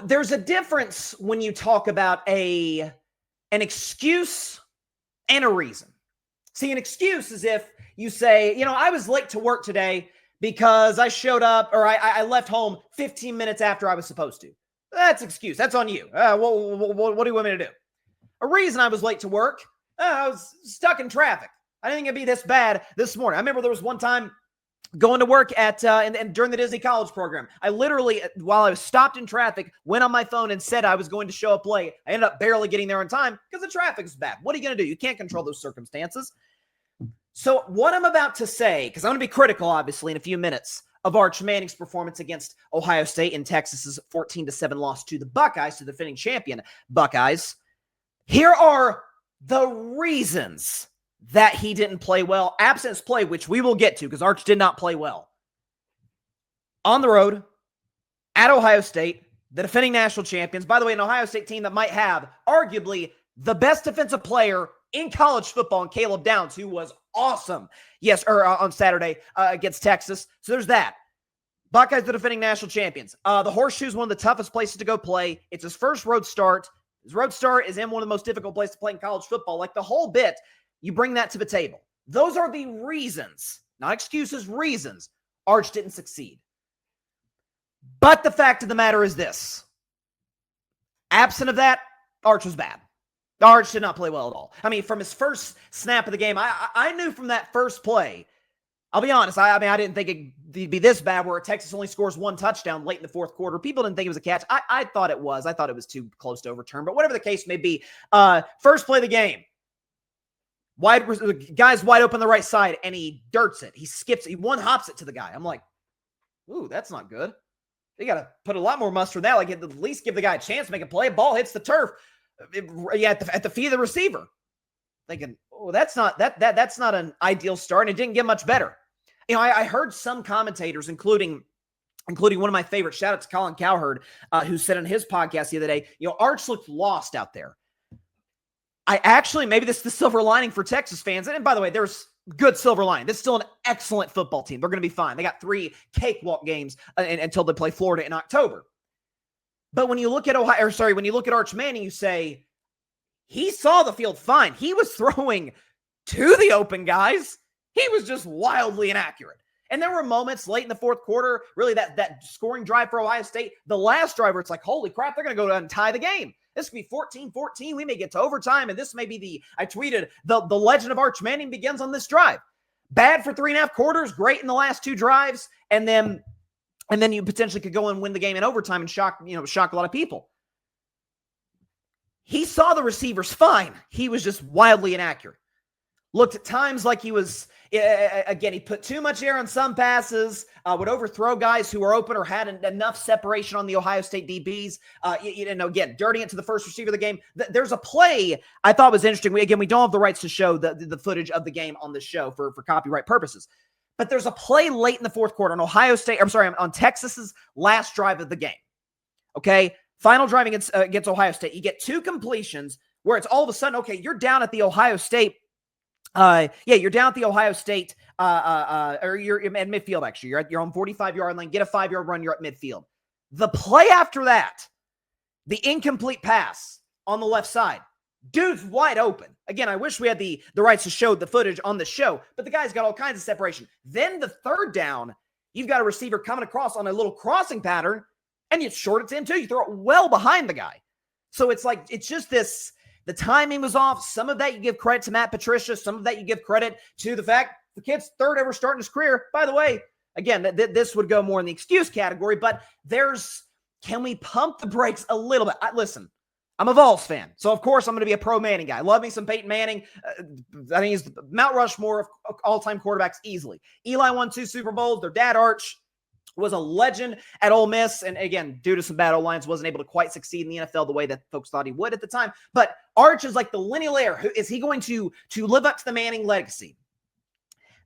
There's a difference when you talk about an excuse and a reason. See, an excuse is if you say, I was late to work today because I showed up or I left home 15 minutes after I was supposed to. That's excuse. That's on you. What do you want me to do? A reason I was late to work, I was stuck in traffic. I didn't think it'd be this bad this morning. I remember there was one time going to work at and during the Disney College program. I literally, while I was stopped in traffic, went on my phone and said I was going to show up late. I ended up barely getting there on time because the traffic is bad. What are you going to do? You can't control those circumstances. So what I'm about to say, because I'm going to be critical, obviously, in a few minutes, of Arch Manning's performance against Ohio State in Texas's 14-7 loss to the Buckeyes, to the defending champion Buckeyes. Here are the reasons that he didn't play well. Absence play, which we will get to, because Arch did not play well. On the road, at Ohio State, the defending national champions. By the way, an Ohio State team that might have arguably the best defensive player in college football, in Caleb Downs, who was awesome. Yes, on Saturday against Texas. So there's that. Buckeyes, the defending national champions. The Horseshoe is one of the toughest places to go play. It's his first road start. His road start is in one of the most difficult places to play in college football. Like the whole bit, you bring that to the table. Those are the reasons, not excuses, reasons Arch didn't succeed. But the fact of the matter is this. Absent of that, Arch was bad. Arch did not play well at all. I mean, from his first snap of the game, I knew from that first play, I'll be honest, I didn't think it'd be this bad where Texas only scores one touchdown late in the fourth quarter. People didn't think it was a catch. I thought it was. I thought it was too close to overturn. But whatever the case may be, first play of the game, guy's wide open the right side, and he dirts it. He skips it. He one-hops it to the guy. I'm like, ooh, that's not good. You got to put a lot more mustard in that. Like, at least give the guy a chance to make a play. Ball hits the turf. At the feet of the receiver. Thinking, oh, that's not an ideal start, and it didn't get much better. I heard some commentators, including one of my favorites, shout out to Colin Cowherd, who said on his podcast the other day, Arch looked lost out there. Maybe this is the silver lining for Texas fans. And by the way, there's good silver lining. This is still an excellent football team. They're going to be fine. They got 3 cakewalk games until they play Florida in October. But when you look at when you look at Arch Manning, you say, he saw the field fine. He was throwing to the open guys. He was just wildly inaccurate. And there were moments late in the fourth quarter, really that scoring drive for Ohio State, the last drive where it's like, holy crap, they're going to go down and tie the game. This could be 14-14. We may get to overtime, and this may be I tweeted, the legend of Arch Manning begins on this drive. Bad for 3.5 quarters, great in the last 2 drives, and then you potentially could go and win the game in overtime and shock a lot of people. He saw the receivers fine. He was just wildly inaccurate. Looked at times like he was, again, he put too much air on some passes, would overthrow guys who were open or had enough separation on the Ohio State DBs. Again, dirtying it to the first receiver of the game. There's a play I thought was interesting. We don't have the rights to show the footage of the game on the show for copyright purposes. But there's a play late in the fourth quarter on Texas's last drive of the game. Okay? Final drive against Ohio State. You get 2 completions where it's all of a sudden, okay, you're down at the Ohio State. You're down at the Ohio State, or you're at midfield, actually. You're on 45-yard line. Get a 5-yard run, you're at midfield. The play after that, the incomplete pass on the left side, dude's wide open. Again, I wish we had the rights to show the footage on the show, but the guy's got all kinds of separation. Then the third down, you've got a receiver coming across on a little crossing pattern, and you short it to him too. You throw it well behind the guy. So it's just this, the timing was off. Some of that you give credit to Matt Patricia. Some of that you give credit to the fact the kid's third ever start in his career. By the way, again, this would go more in the excuse category, but can we pump the brakes a little bit? Listen, I'm a Vols fan, so of course I'm going to be a pro Manning guy. I love me some Peyton Manning. I think he's Mount Rushmore of all-time quarterbacks easily. Eli won 2 Super Bowls. Their dad, Arch, was a legend at Ole Miss, and again, due to some bad O-lines, wasn't able to quite succeed in the NFL the way that folks thought he would at the time. But Arch is like the lineal heir. Is he going to live up to the Manning legacy?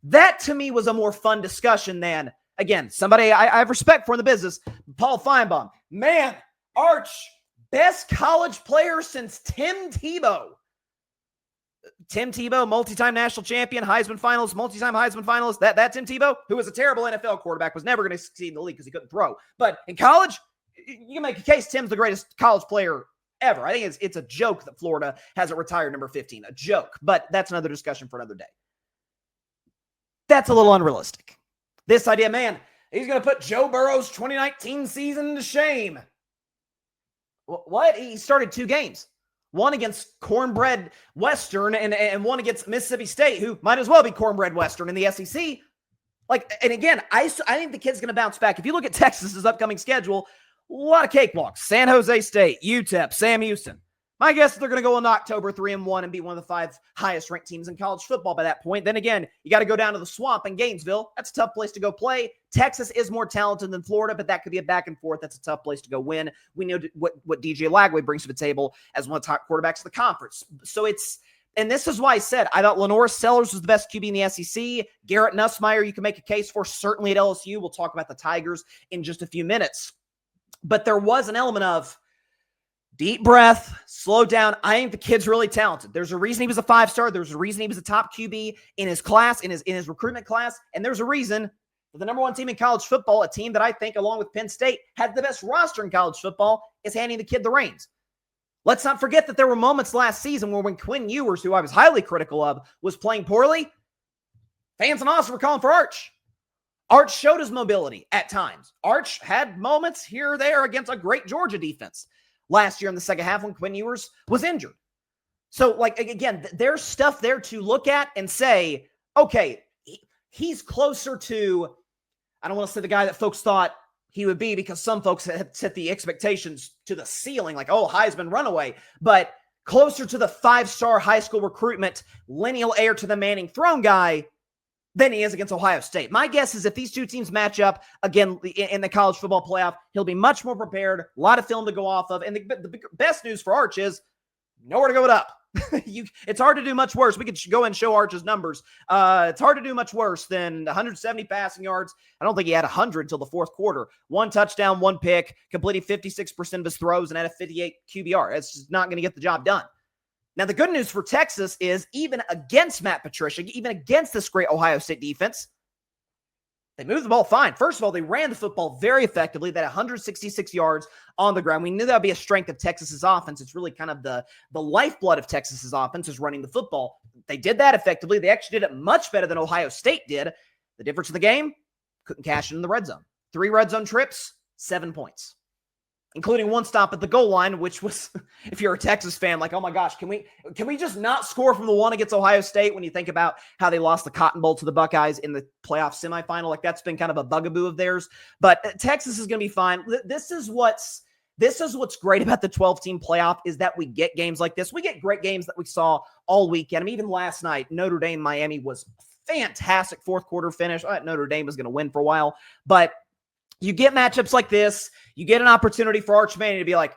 That, to me, was a more fun discussion than, again, somebody I have respect for in the business, Paul Feinbaum. Man, Arch, best college player since Tim Tebow. Tim Tebow, multi-time national champion, Heisman finalist, multi-time Heisman finalist. That Tim Tebow, who was a terrible NFL quarterback, was never going to succeed in the league because he couldn't throw. But in college, you can make a case Tim's the greatest college player ever. I think it's a joke that Florida hasn't retired number 15. A joke. But that's another discussion for another day. That's a little unrealistic. This idea, man, he's going to put Joe Burrow's 2019 season to shame. What? He started 2 games. One against Cornbread Western and one against Mississippi State, who might as well be Cornbread Western in the SEC. And again, I think the kid's going to bounce back. If you look at Texas's upcoming schedule, a lot of cakewalks. San Jose State, UTEP, Sam Houston. My guess is they're going to go in October 3-1 and be one of the 5 highest ranked teams in college football by that point. Then again, you got to go down to the Swamp in Gainesville. That's a tough place to go play. Texas is more talented than Florida, but that could be a back and forth. That's a tough place to go win. We know what DJ Lagway brings to the table as one of the top quarterbacks of the conference. So and this is why I said I thought Lenore Sellers was the best QB in the SEC. Garrett Nussmeier, you can make a case for, certainly at LSU. We'll talk about the Tigers in just a few minutes. But there was an element of deep breath, slow down. I think the kid's really talented. There's a reason he was a 5-star. There's a reason he was a top QB in his class, in his recruitment class. And there's a reason that the number 1 team in college football, a team that I think, along with Penn State, had the best roster in college football, is handing the kid the reins. Let's not forget that there were moments last season where when Quinn Ewers, who I was highly critical of, was playing poorly, fans in Austin were calling for Arch. Arch showed his mobility at times. Arch had moments here or there against a great Georgia defense last year in the second half when Quinn Ewers was injured. So, again, there's stuff there to look at and say, okay, he's closer to, I don't want to say the guy that folks thought he would be, because some folks had set the expectations to the ceiling, like, oh, Heisman runaway, but closer to the 5-star high school recruitment, lineal heir to the Manning throne guy than he is against Ohio State. My guess is if these 2 teams match up again in the college football playoff, he'll be much more prepared, a lot of film to go off of. And the best news for Arch is nowhere to go it up. It's hard to do much worse. We could go and show Arch's numbers. It's hard to do much worse than 170 passing yards. I don't think he had 100 until the fourth quarter. 1 touchdown, 1 pick, completed 56% of his throws, and had a 58 QBR. It's just not going to get the job done. Now, the good news for Texas is even against Matt Patricia, even against this great Ohio State defense, they moved the ball fine. First of all, they ran the football very effectively. They had 166 yards on the ground. We knew that would be a strength of Texas's offense. It's really kind of the lifeblood of Texas's offense is running the football. They did that effectively. They actually did it much better than Ohio State did. The difference in the game, couldn't cash it in the red zone. 3 red zone trips, 7 points, including 1 stop at the goal line, which was, if you're a Texas fan, like, oh my gosh, can we just not score from the 1 against Ohio State when you think about how they lost the Cotton Bowl to the Buckeyes in the playoff semifinal? Like, that's been kind of a bugaboo of theirs. But Texas is going to be fine. This is what's great about the 12-team playoff is that we get games like this. We get great games that we saw all weekend. I mean, even last night, Notre Dame, Miami was fantastic fourth quarter finish. I thought Notre Dame was going to win for a while, but you get matchups like this. You get an opportunity for Arch Manning to be like,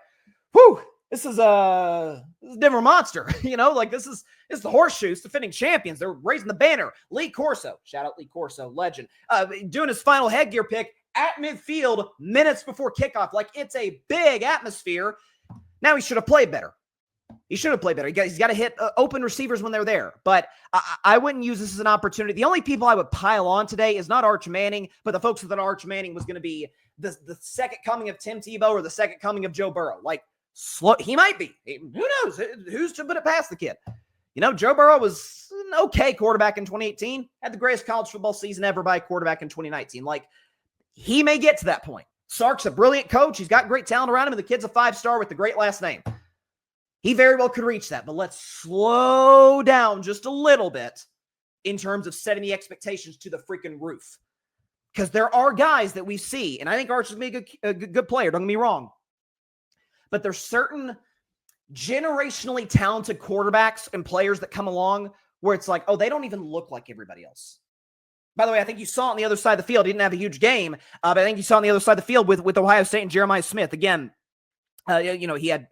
whew, this is a different monster. This is the Horseshoes, defending champions. They're raising the banner. Lee Corso, shout out Lee Corso, legend, doing his final headgear pick at midfield minutes before kickoff. Like, it's a big atmosphere. Now he should have played better. He's got to hit open receivers when they're there. But I wouldn't use this as an opportunity. The only people I would pile on today is not Arch Manning, but the folks that thought Arch Manning was going to be the second coming of Tim Tebow or the second coming of Joe Burrow. Like, he might be. Who knows? Who's to put it past the kid? Joe Burrow was an okay quarterback in 2018, had the greatest college football season ever by a quarterback in 2019. Like, he may get to that point. Sark's a brilliant coach. He's got great talent around him, and the kid's a 5-star with a great last name. He very well could reach that, but let's slow down just a little bit in terms of setting the expectations to the freaking roof. Because there are guys that we see, and I think Arch is going to be a good player, don't get me wrong. But there's certain generationally talented quarterbacks and players that come along where it's like, oh, they don't even look like everybody else. By the way, I think you saw on the other side of the field, he didn't have a huge game, but I think you saw on the other side of the field with Ohio State and Jeremiah Smith. Again, he had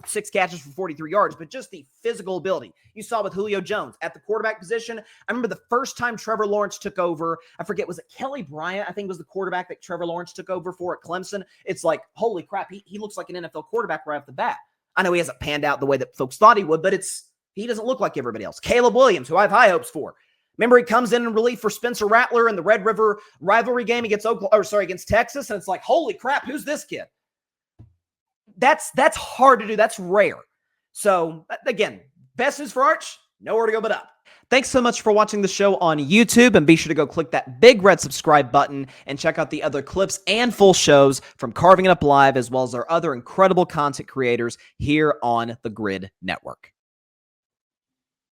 6 catches for 43 yards, but just the physical ability you saw with Julio Jones at the quarterback position. I remember the first time Trevor Lawrence took over, I forget, was it Kelly Bryant? I think was the quarterback that Trevor Lawrence took over for at Clemson. It's like, holy crap, he looks like an NFL quarterback right off the bat. I know he hasn't panned out the way that folks thought he would, but he doesn't look like everybody else. Caleb Williams, who I have high hopes for. Remember, he comes in relief for Spencer Rattler in the Red River rivalry game against Texas, and it's like, holy crap, who's this kid? that's hard to do. That's rare. So again, best news for Arch, nowhere to go but up. Thanks so much for watching the show on YouTube, and be sure to go click that big red subscribe button and check out the other clips and full shows from Carving It Up Live, as well as our other incredible content creators here on the Grid Network.